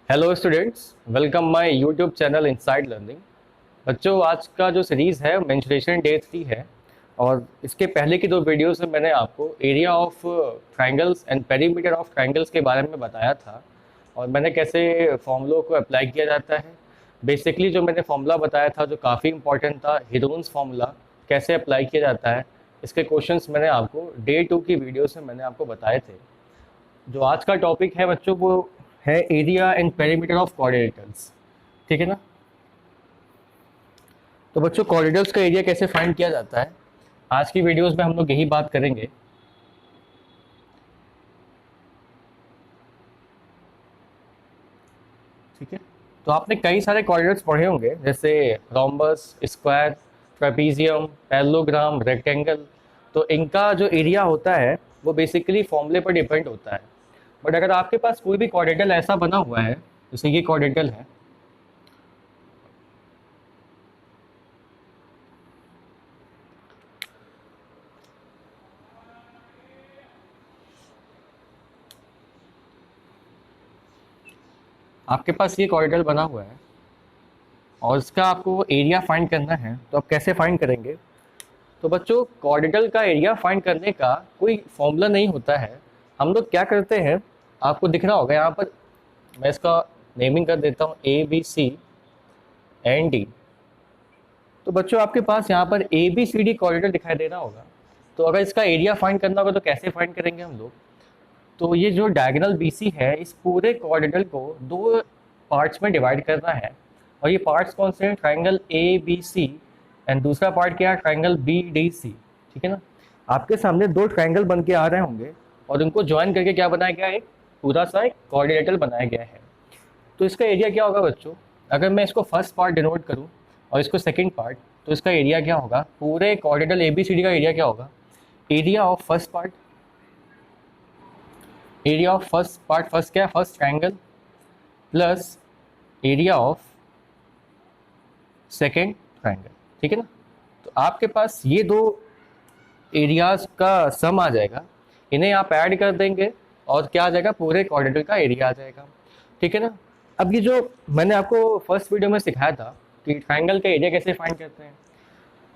Hello students, welcome my YouTube channel inside learning. बच्चों, आज का जो सीरीज़ है मेंस्ट्रुएशन डे 3 है। और इसके पहले की दो वीडियोस में मैंने आपको area of triangles and perimeter of triangles के बारे में बताया था और मैंने कैसे फॉर्मूलों को अप्लाई किया जाता है। बेसिकली जो मैंने फॉर्मूला बताया था जो काफ़ी इंपॉर्टेंट था, हीरोन्स फार्मूला कैसे अप्लाई किया जाता है, इसके क्वेश्चंस मैंने आपको डे 2 की वीडियो से मैंने आपको बताए थे। जो आज का टॉपिक है बच्चों वो है area and perimeter of quadrilaterals. ठीक है ना। तो बच्चों, क्वाड्रिलेटरल्स का एरिया कैसे फाइंड किया जाता है, आज की वीडियोस में हम लोग यही बात करेंगे। ठीक है। तो आपने कई सारे क्वाड्रिलेटरल्स पढ़े होंगे, जैसे rhombus, square, trapezium, parallelogram, rectangle. तो इनका जो एरिया होता है वो बेसिकली फॉर्मूले पर डिपेंड होता है। बट अगर आपके पास कोई भी क्वाड्रिलेटरल ऐसा बना हुआ है, जैसे ये क्वाड्रिलेटरल है, आपके पास ये क्वाड्रिलेटरल बना हुआ है और इसका आपको एरिया फाइंड करना है, तो आप कैसे फाइंड करेंगे? तो बच्चों, क्वाड्रिलेटरल का एरिया फाइंड करने का कोई फॉर्मूला नहीं होता है। हम लोग क्या करते हैं, आपको दिख रहा होगा यहाँ पर, मैं इसका नेमिंग कर देता हूँ A B C and D. तो बच्चों, आपके पास यहाँ पर A B C D quadrilateral दिखाई दे रहा होगा। तो अगर इसका एरिया फाइंड करना होगा तो कैसे फाइंड करेंगे हम लोग? तो ये जो डायगोनल बी सी है, इस पूरे क्वाड्रिलेटरल को दो पार्ट्स में डिवाइड करना है। और ये पार्ट्स कौन से हैं? Triangle A B C and दूसरा पार्ट क्या है? Triangle B D C. ठीक है ना। आपके सामने दो ट्राइंगल बन के आ रहे होंगे और उनको ज्वाइन करके क्या बनाया गया है? एक पूरा सा एक क्वाड्रिलेटरल बनाया गया है। तो इसका एरिया क्या होगा बच्चों? अगर मैं इसको फर्स्ट पार्ट डिनोट करूँ और इसको सेकेंड पार्ट, तो इसका एरिया क्या होगा? पूरे quadrilateral A B C D का एरिया क्या होगा? Area of first part, area of first part, first क्या है? First triangle, plus area of second triangle. ठीक है ना। तो आपके पास ये दो एरियाज का सम आ जाएगा, इन्हें आप ऐड कर देंगे और क्या आ जाएगा? पूरे क्वाड्रिलेटरल का एरिया आ जाएगा। ठीक है ना। अब ये जो मैंने आपको फर्स्ट वीडियो में सिखाया था कि ट्राइंगल का एरिया कैसे फाइंड करते हैं,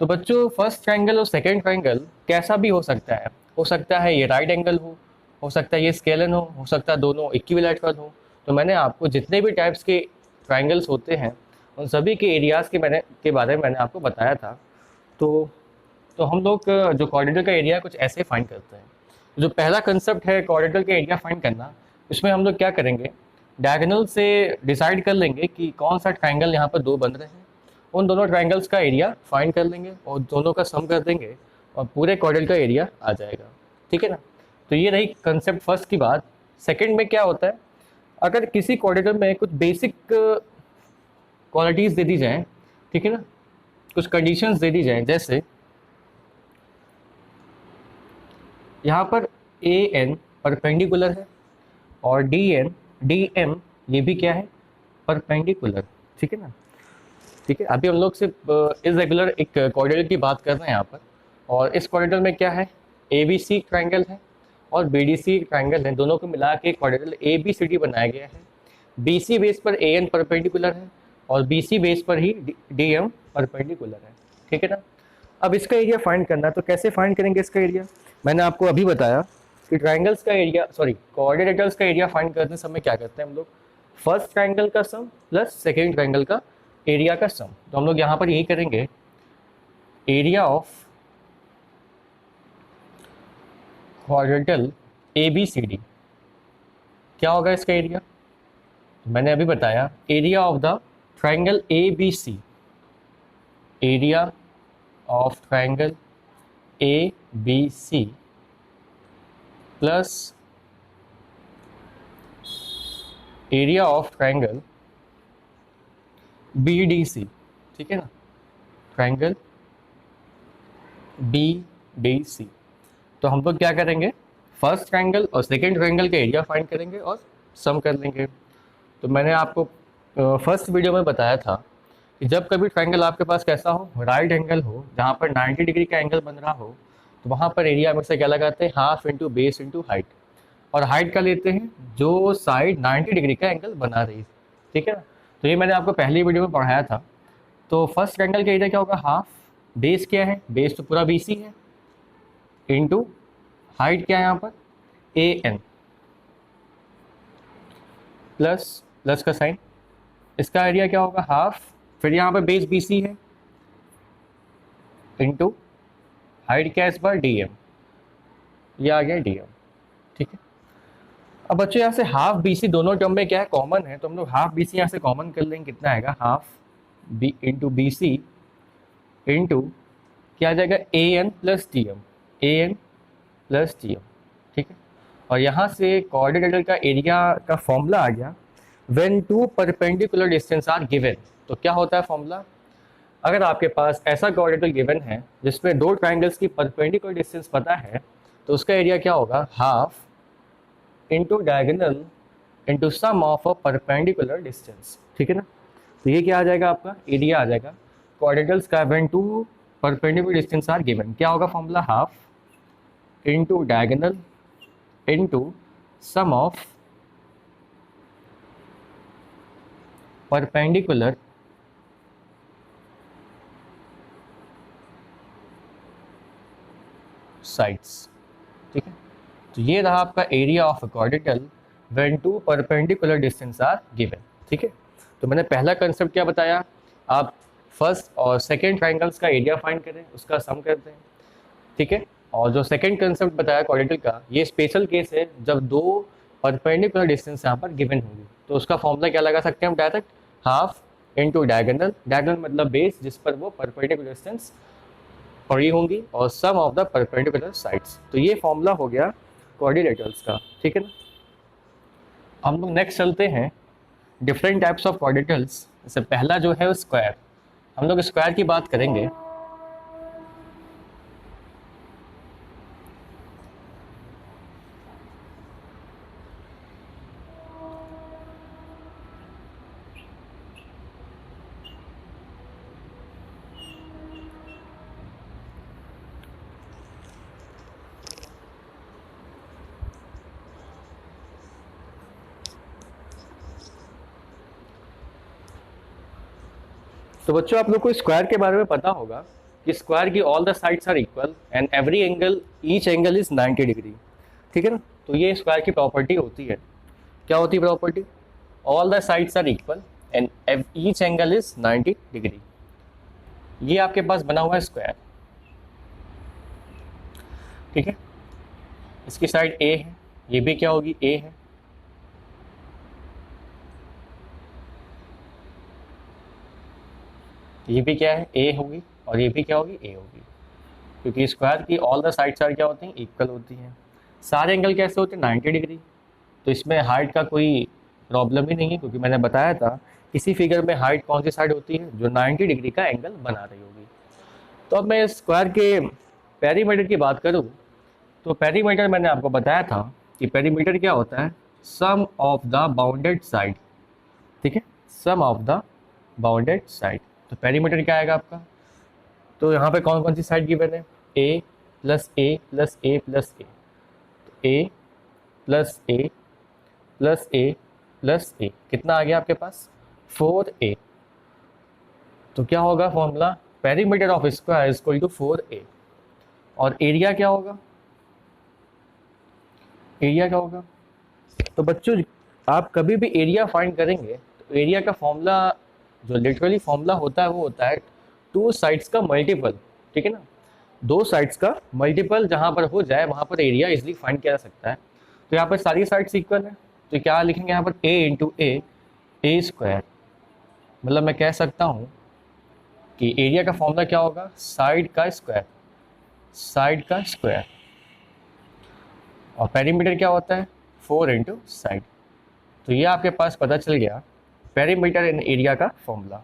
तो बच्चों फर्स्ट ट्राइंगल और सेकेंड ट्राइंगल कैसा भी हो सकता है। हो सकता है ये राइट एंगल हो सकता है ये स्केलन हो सकता है दोनों इक्विलैटरल हो। तो मैंने आपको जितने भी टाइप्स के ट्राइंगल्स होते हैं उन सभी के एरियाज़ के बारे में मैंने आपको बताया था। तो हम लोग जो क्वाड्रिलेटरल का एरिया कुछ ऐसे फाइंड करते हैं। जो पहला कंसेप्ट है क्वाड्रिलेटरल का एरिया फाइंड करना, इसमें हम लोग क्या करेंगे? डायगोनल से डिसाइड कर लेंगे कि कौन सा ट्राइंगल यहाँ पर दो बन रहे हैं, उन दोनों ट्राइंगल्स का एरिया फाइंड कर लेंगे और दोनों का सम कर देंगे और पूरे क्वाड्रिलेटरल का एरिया आ जाएगा। ठीक है ना। तो ये रही कंसेप्ट फर्स्ट की बात। सेकंड में क्या होता है, अगर किसी क्वाड्रिलेटरल में कुछ बेसिक क्वालिटीज़ दे दी जाएँ, ठीक है ना, कुछ कंडीशंस दे दी जाएँ, जैसे यहाँ पर ए एन परपेंडिकुलर है और डी एम ये भी क्या है? परपेंडिकुलर। ठीक है ना। ठीक है। अभी हम लोग सिर्फ इरेगुलर एक क्वाड्रिलेटरल की बात कर रहे हैं यहाँ पर। और इस क्वाड्रिलेटरल में क्या है? ए बी सी ट्राइंगल है और बी डी सी ट्राइंगल है, दोनों को मिला के quadrilateral A B C D बनाया गया है। बी सी बेस पर ए एन परपेंडिकुलर है और बी सी बेस पर ही डी एम परपेंडिकुलर है। ठीक है ना। अब इसका एरिया फाइंड करना, तो कैसे फाइंड करेंगे इसका एरिया? मैंने आपको अभी बताया कि ट्राइंगल्स का एरिया, सॉरी क्वाड्रिलेटरल्स का एरिया फाइंड करते समय क्या करते हैं हम लोग? फर्स्ट ट्राइंगल का सम प्लस सेकेंड ट्राइंगल का एरिया का सम। तो हम लोग यहाँ पर यही करेंगे, area of quadrilateral A B C D क्या होगा इसका एरिया? तो मैंने अभी बताया area of the triangle A B C, area of triangle A B C plus area of triangle B D C. ठीक है ना। Triangle B D C. तो हम लोग क्या करेंगे? फर्स्ट ट्राइंगल और सेकेंड ट्राइंगल का एरिया फाइंड करेंगे और सम कर लेंगे। तो मैंने आपको फर्स्ट वीडियो में बताया था कि जब कभी ट्राइंगल आपके पास कैसा हो? राइट एंगल हो, जहाँ पर 90 डिग्री का एंगल बन रहा हो, तो वहाँ पर एरिया हमेशा क्या लगाते हैं? Half into base into height. और हाइट का लेते हैं जो साइड 90 डिग्री का एंगल बना रही है। ठीक है ना। तो ये मैंने आपको पहली वीडियो में पढ़ाया था। तो फर्स्ट ट्रायंगल का एरिया क्या होगा, हाफ, बेस क्या है, बेस तो पूरा BC है, इनटू हाइट क्या है यहाँ पर AN, प्लस प्लस का साइन, इसका एरिया क्या होगा हाफ, फिर यहाँ पर बेस BC है, इनटू हाइट क्या है इस बार DM, ये आ गया DM। ठीक है। अब बच्चों यहाँ से हाफ BC दोनों टर्म में क्या है कॉमन है, तो हम लोग हाफ BC यहाँ से कॉमन कर लेंगे, कितना आएगा half B into BC into क्या आ जाएगा AN plus DM, AN plus DM। ठीक है। और यहाँ से कोऑर्डिनेटर का एरिया का फॉर्मूला आ गया, when two perpendicular distance are given. तो क्या होता है फॉर्मूला, अगर आपके पास ऐसा कोऑर्डिनेटर गिवन है जिसमें दो ट्राइंगल्स की परपेंडिकुलर डिस्टेंस पता है, तो उसका एरिया क्या होगा half into diagonal into sum of a perpendicular distance. ठीक है ना। तो ये क्या आ जाएगा आपका एरिया आ जाएगा कोऑर्डिनेटर्स का when two perpendicular distance are given, क्या होगा formula half into diagonal into sum of perpendicular sides. ठीक है। तो ये रहा आपका area of a coordinator when two perpendicular distance are given. ठीक है। तो मैंने पहला कंसेप्ट क्या बताया, आप फर्स्ट और सेकंड ट्राइंगल्स का एरिया फाइंड करें, उसका सम करते हैं। ठीक है। और जो सेकंड कंसेप्ट बताया कोऑर्डिनेटर का, ये स्पेशल केस है जब दो परपेंडिकुलर डिस्टेंस यहाँ पर गिवन होंगी, तो उसका फॉर्मूला क्या लगा सकते हैं हम direct, half into diagonal, diagonal मतलब बेस जिस पर वो परपेंडिकुलर डिस्टेंस पड़ी होंगी, और सम ऑफ द परपेंडिकुलर साइड्स। तो ये फॉर्मूला हो गया कोऑर्डिनेटर्स का। ठीक है ना। हम लोग नेक्स्ट चलते हैं डिफरेंट टाइप्स ऑफ कोऑर्डिनेटर्स। जैसे पहला जो है स्क्वायर, हम लोग स्क्वायर की बात करेंगे। तो बच्चों आप लोग को स्क्वायर के बारे में पता होगा कि स्क्वायर की all the sides are equal and every angle each angle is 90 degree. ठीक है ना। तो ये स्क्वायर की प्रॉपर्टी होती है, क्या होती है property, all the sides are equal and each angle is 90 degree. ये आपके पास बना हुआ है स्क्वायर। ठीक है। इसकी साइड A है, ये भी क्या होगी A है, ये भी क्या है A होगी, और ये भी क्या होगी A होगी, क्योंकि स्क्वायर की ऑल द साइड्स आर क्या होती हैं इक्वल होती हैं। सारे एंगल कैसे होते हैं 90 डिग्री। तो इसमें हाइट का कोई प्रॉब्लम ही नहीं है, क्योंकि मैंने बताया था किसी फिगर में हाइट कौन सी साइड होती है जो 90 डिग्री का एंगल बना रही होगी। तो अब मैं स्क्वायर के पेरीमीटर की बात करूँ, तो पेरीमीटर मैंने आपको बताया था कि पेरीमीटर क्या होता है, सम ऑफ द बाउंडेड साइड। ठीक है, सम ऑफ द बाउंडेड साइड। तो पेरीमीटर क्या आएगा आपका, तो यहाँ पे कौन कौन सी साइड गिवन है, A plus A plus A plus A, A plus A plus A plus A कितना आ गया आपके पास 4A। तो क्या होगा फॉर्मूला, perimeter of square is equal to 4A। और एरिया क्या होगा, एरिया क्या होगा, तो बच्चों आप कभी भी एरिया फाइंड करेंगे तो एरिया का फॉर्मूला जो लिटरली फॉर्मूला होता है वो होता है टू साइड्स का मल्टीपल। ठीक है ना, दो साइड्स का मल्टीपल जहाँ पर हो जाए वहाँ पर एरिया इजिली फाइंड किया जा सकता है। तो यहाँ पर सारी साइड्स इक्वल है, तो क्या लिखेंगे यहाँ पर A इंटू A स्क्वायर। मतलब मैं कह सकता हूँ कि एरिया का फॉर्मूला क्या होगा, साइड का स्क्वायर, साइड का स्क्वायर। और पेरीमीटर क्या होता है 4 इंटू साइड। तो ये आपके पास पता चल गया पेरीमीटर एंड एरिया का फॉर्मूला।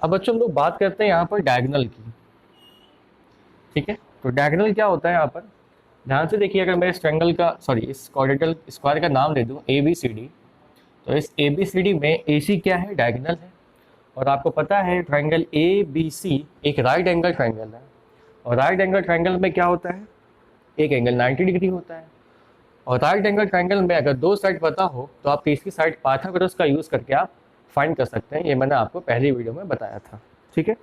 अब बच्चों हम लोग बात करते हैं यहाँ पर डायगोनल की। ठीक है, तो डायगोनल क्या होता है यहाँ पर, ध्यान से देखिए, अगर मैं इस ट्रायंगल का इस कोऑर्डिनेटर स्क्वायर का नाम दे दूँ ABCD, तो इस ABCD में AC क्या है, डायगोनल है। और आपको पता है ट्रायंगल ABC एक राइट एंगल ट्रायंगल है, और राइट एंगल ट्रायंगल में क्या होता है, एक एंगल 90 डिग्री होता है। और राइट एंगल ट्रायंगल में अगर दो साइड पता हो तो आप तीसरी साइड पाइथागोरस का यूज़ करके आप फाइंड कर सकते हैं। ये मैंने आपको पहली वीडियो में बताया था, ठीक है।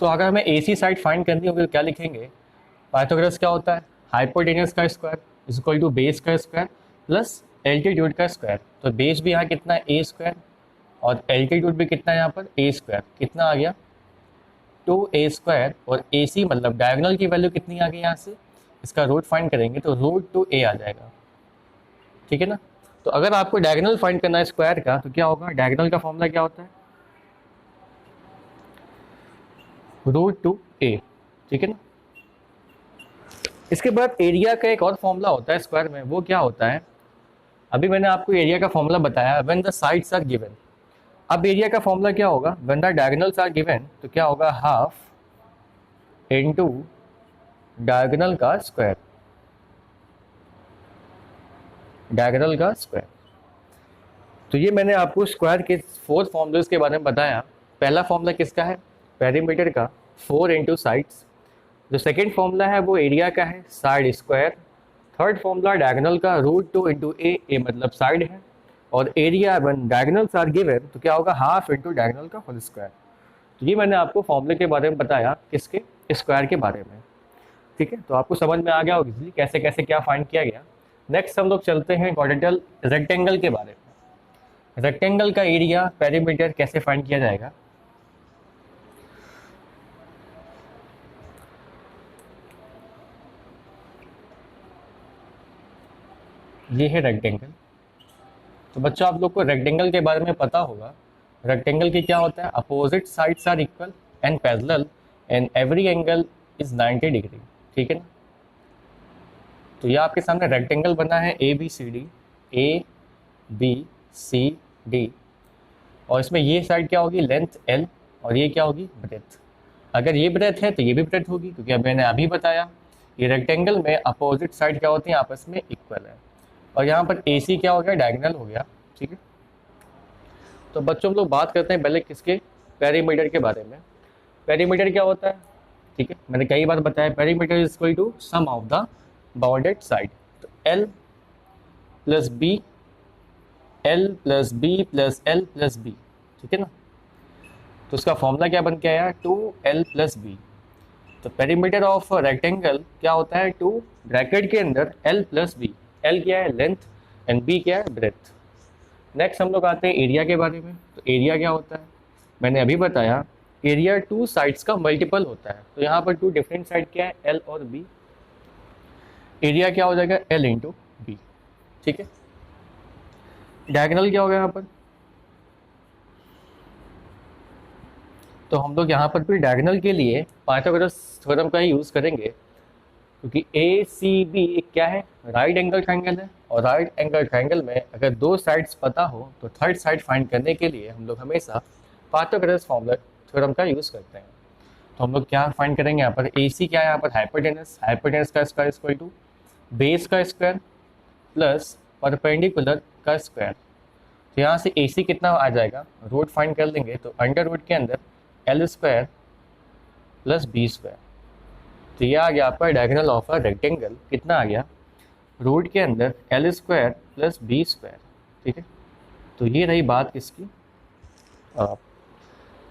तो अगर हमें AC साइड फाइंड करनी होगी तो क्या लिखेंगे, पाइथागोरस क्या होता है, हाइपोटेनस का square is equal to base का स्क्वायर प्लस एल्टीट्यूड का स्क्वायर। तो बेस भी यहाँ कितना है ए स्क्वायर और एल्टीट्यूड भी कितना है यहाँ पर ए स्क्वायर, कितना आ गया 2a स्क्वायर। और AC मतलब डायगोनल की वैल्यू कितनी आ गई यहाँ से, इसका रूट फाइंड करेंगे तो √2a आ जाएगा, ठीक है ना। तो अगर आपको डायगोनल फाइंड करना है स्क्वायर का तो क्या होगा, डायगोनल का फॉर्मूला क्या होता है, √2a, ठीक है ना। इसके बाद एरिया का एक और फॉर्मूला होता है स्क्वायर में, वो क्या होता है, अभी मैंने आपको एरिया का फॉर्मूला बताया, when the sides are given. अब एरिया का फॉर्मूला क्या होगा, when the diagonals are given, तो क्या होगा, हाफ इनटू डायगोनल का स्क्वायर, डायगोनल का स्क्वायर। तो ये मैंने आपको स्क्वायर के 4 फॉर्मूलेस के बारे में बताया। पहला फॉर्मूला किसका है, पेरीमीटर का, 4 इंटू साइड्स। जो सेकेंड फॉर्मूला है वो एरिया का है, side square. Third formula diagonal का, √2 इंटू ए मतलब साइड है। और area when diagonals are given तो क्या होगा, हाफ इंटू डायगोनल का होल स्क्वायर। तो ये मैंने आपको फॉर्मूले के बारे में बताया, किसके, स्क्वायर के बारे में, ठीक है। तो आपको समझ में आ गया होगा इजीली कैसे कैसे क्या फाइंड किया गया। नेक्स्ट हम लोग चलते हैं क्वाड्रेंटल रेक्टेंगल के बारे में। रेक्टेंगल का एरिया पेरीमीटर कैसे फाइंड किया जाएगा। ये है रेक्टेंगल। तो बच्चों आप लोग को रेक्टेंगल के बारे में पता होगा, रेक्टेंगल की क्या होता है, opposite sides are equal and parallel and every angle is 90 degree, ठीक है ना। तो ये आपके सामने रेक्टेंगल बना है ABCD, ABCD, और इसमें ये साइड क्या होगी, लेंथ L, और ये क्या होगी, ब्रेथ। अगर ये ब्रेथ है तो ये भी ब्रेथ होगी, क्योंकि अब मैंने अभी बताया ये रेक्टेंगल में अपोजिट साइड क्या होती है, आपस में इक्वल है। और यहाँ पर AC क्या हो गया, डायगोनल हो गया, ठीक है। तो बच्चों हम लोग बात करते हैं पहले किसके, पेरीमीटर के बारे में। पेरीमीटर क्या होता है, ठीक है, मैंने कई बार बताया, perimeter is equal to sum of the bounded side. तो L plus B, L plus B plus L plus B, ठीक है ना। तो उसका फॉर्मूला क्या बन के आया, 2L प्लस B। तो पेरीमीटर ऑफ रेक्टेंगल क्या होता है, 2 ब्रैकेट के अंदर L प्लस B। L क्या है, लेंथ, एंड B क्या है, ब्रेथ। नेक्स्ट हम लोग आते हैं एरिया के बारे में। तो एरिया क्या होता है, मैंने अभी बताया, एरिया 2 साइड्स का मल्टीपल होता है। तो यहाँ पर 2 डिफरेंट साइड क्या है, L और B। एरिया क्या हो जाएगा, L इंटू B, ठीक है। डायगोनल क्या होगा यहाँ पर, तो हम लोग यहाँ पर भी डायगोनल के लिए पाइथागोरस थ्योरम का ही यूज़ करेंगे, क्योंकि ACB एक क्या है, राइट एंगल ट्रायंगल है। और राइट एंगल ट्रायंगल में अगर 2 साइड्स पता हो तो थर्ड साइड फाइंड करने के लिए हम लोग हमेशा पाइथागोरस फॉर्मूला थ्योरम का यूज़ करते हैं। तो हम लोग क्या फाइंड करेंगे यहाँ पर, AC क्या है यहाँ पर, हाइपोटेनस, हाइपोटेनस का स्क्वायर इक्वल टू बेस का स्क्वायर प्लस परपेंडिकुलर का स्क्वायर। तो यहाँ से AC कितना आ जाएगा, रूट फाइंड कर लेंगे, तो अंडर रूट के अंदर L square plus B square. तो ये आ गया आपका डायगोनल ऑफ अ रेक्टेंगल, कितना आ गया, रूट के अंदर L square plus B square, ठीक है। तो ये रही बात किसकी,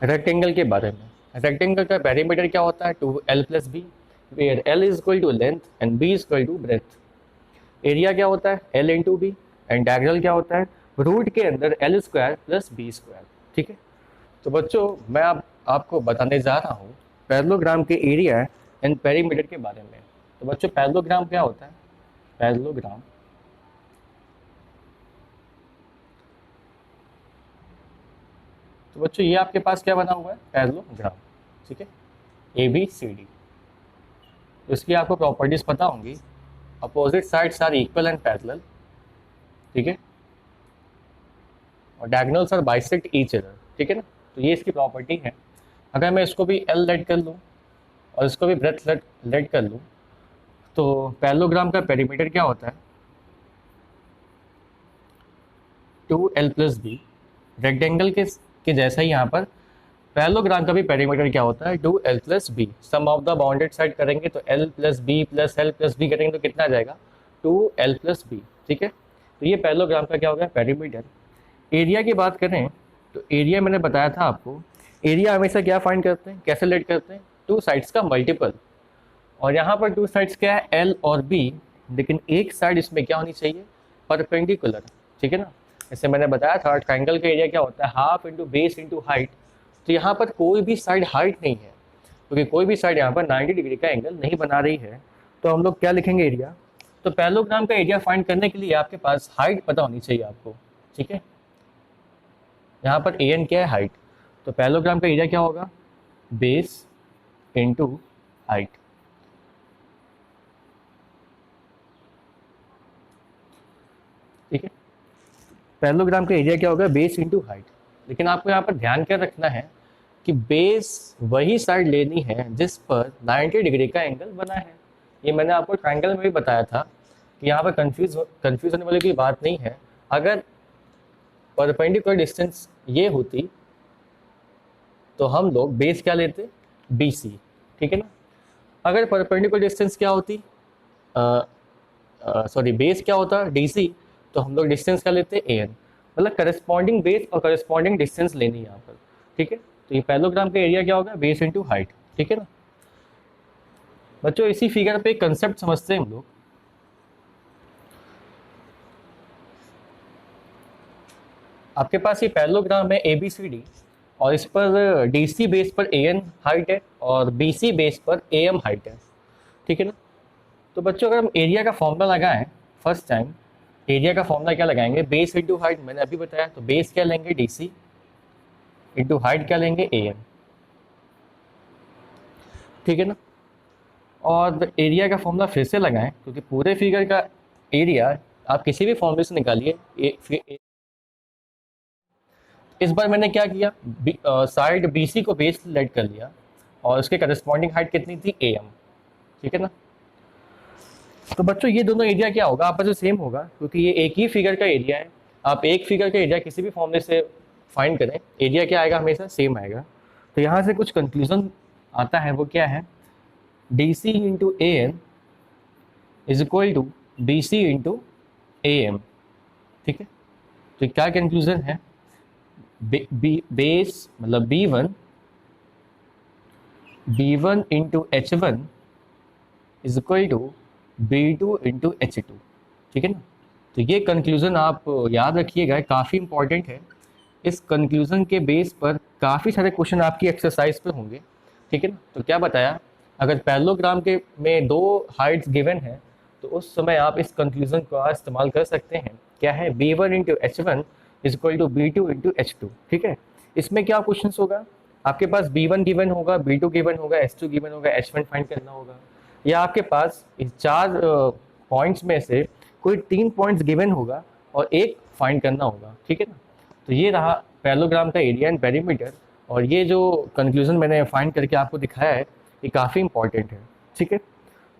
रेक्टेंगल के बारे में। रेक्टेंगल का पेरीमीटर क्या होता है, 2L plus B, where L is equal to length and B is equal to breadth. Area क्या होता है, L into B, and diagonal क्या होता है, रूट के अंदर L square plus B square, ठीक है। तो बच्चों मैं आपको बताने जा रहा हूँ पैरेललोग्राम के एरिया एंड पेरीमीटर के बारे में। तो बच्चों पैरेललोग्राम क्या होता है, पैरेललोग्राम तो बच्चों ये आपके पास क्या बना हुआ है, पैरेललोग्राम, ठीक है, ABCD। तो इसकी आपको प्रॉपर्टीज पता होंगी, opposite sides are equal and parallel, ठीक है, और diagonals are bisect each other, ठीक है ना। तो ये इसकी प्रॉपर्टी है। अगर मैं इसको भी L लेट कर लूँ और इसको भी ब्रेथ लेट कर लूँ, तो पैरेललोग्राम का पेरीमीटर क्या होता है, 2L प्लस B। रेक्टेंगल के जैसा ही यहाँ पर पैरेललोग्राम का भी पेरीमीटर क्या होता है, 2L plus B। Sum of the bounded side करेंगे तो L plus B plus L plus B करेंगे तो कितना आ जाएगा, 2L प्लस B, ठीक है। तो ये पैरेललोग्राम का क्या हो गया, पेरीमीटर। एरिया की बात करें तो एरिया मैंने बताया था आपको, एरिया हमेशा क्या फाइंड करते हैं, कैसे लेट करते हैं, टू साइड्स का मल्टीपल। और यहाँ पर टू साइड्स क्या है, एल और बी, लेकिन एक साइड इसमें क्या होनी चाहिए, परपेंडिकुलर। ठीक है ना, जैसे मैंने बताया था ट्राइंगल का एरिया क्या होता है, half into base into height. तो यहाँ पर कोई भी साइड हाइट नहीं है, क्योंकि कोई भी साइड यहाँ पर 90 डिग्री का एंगल नहीं बना रही है, तो हम लोग क्या लिखेंगे, एरिया। तो पैरेललोग्राम का एरिया फाइंड करने के लिए आपके पास हाइट पता होनी चाहिए आपको। ठीक है, यहाँ पर ए एन क्या है, हाइट। तो पैरेललोग्राम का एरिया क्या होगा, बेस इंटू हाइट। ठीक है, पैरेललोग्राम का एरिया क्या होगा, बेस इंटू हाइट। लेकिन आपको यहाँ पर ध्यान क्या रखना है कि बेस वही साइड लेनी है जिस पर 90 डिग्री का एंगल बना है। ये मैंने आपको ट्रायंगल में भी बताया था कि यहाँ पर कंफ्यूज होने वाली कोई बात नहीं है। अगर परपेंडिकुलर डिस्टेंस ये होती तो हम लोग बेस क्या लेते, बी सी। ठीक है ना, अगर परपेंडिकुलर डिस्टेंस क्या होती, सॉरी बेस क्या होता, डी सी, तो हम लोग डिस्टेंस क्या लेते, ए एन। मतलब करस्पॉन्डिंग बेस और करस्पॉन्डिंग डिस्टेंस लेनी है यहाँ पर। ठीक है, तो ये पैरेललोग्राम का एरिया क्या होगा, बेस इंटू हाइट। ठीक है ना बच्चों, इसी फिगर पे एक कंसेप्ट समझते हैं हम लोग। आपके पास ये पैरेललोग्राम है ए बी सी डी, और इस पर डी सी बेस पर ए एन हाइट है और बी सी बेस पर ए एम हाइट है। ठीक है ना, तो बच्चों अगर हम एरिया का फॉर्मूला लगाएं, फर्स्ट टाइम एरिया का फॉर्मूला क्या लगाएंगे, बेस इंटू हाइट, मैंने अभी बताया। तो बेस क्या लेंगे, डी सी, इंटू हाइट क्या लेंगे, ए एम। ठीक है ना, और एरिया का फॉर्मूला फिर से लगाएं, क्योंकि पूरे फिगर का एरिया आप किसी भी फॉर्मूले से निकालिए। इस बार मैंने क्या किया, साइड बी सी को बेस लेट कर लिया और उसके करस्पॉन्डिंग हाइट कितनी थी, ए एम। ठीक है ना, तो बच्चों ये दोनों एरिया क्या होगा, आपस में सेम होगा, क्योंकि ये एक ही फिगर का एरिया है। आप एक फिगर का एरिया किसी भी फॉर्मूले से फाइंड करें, एरिया क्या आएगा, हमेशा सेम आएगा। तो यहाँ से कुछ कंक्लूजन आता है, वो क्या है, D C into A N is equal to B C into A M. ठीक है, तो क्या कंक्लूजन है, बेस मतलब B one into H one is equal to B two into H two. ठीक है ना, तो ये कंक्लूज़न आप याद रखिएगा, काफ़ी इंपॉर्टेंट है। इस कंक्लूज़न के बेस पर काफ़ी सारे क्वेश्चन आपकी एक्सरसाइज पर होंगे। ठीक है ना, तो क्या बताया, अगर पैरेललोग्राम के में दो हाइट्स गिवन है तो उस समय आप इस कंक्लूज़न का इस्तेमाल कर सकते हैं। क्या है, B one into H one is equal to B two into H two. ठीक है, इसमें क्या क्वेश्चन होगा, आपके पास बी वन गिवन होगा, बी टू गिवन होगा, एच टू गिवन होगा, एच वन फाइंड करना होगा, या आपके पास इस चार पॉइंट्स में से कोई 3 पॉइंट्स गिवन होगा और एक फाइंड करना होगा। ठीक है ना, तो ये रहा पैरेललोग्राम का एरिया एंड पेरीमीटर, और ये जो कंक्लूजन मैंने फाइंड करके आपको दिखाया है ये काफ़ी इंपॉर्टेंट है। ठीक है,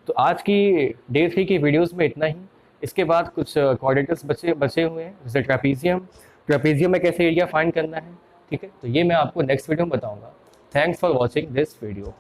तो आज की डे 3 की वीडियोस में इतना ही। इसके बाद कुछ कोऑर्डिनेटर्स बचे हुए हैं, जैसे ट्रेपीजियम में कैसे एरिया फाइंड करना है। ठीक है, तो ये मैं आपको नेक्स्ट वीडियो में बताऊँगा। Thanks for watching this video.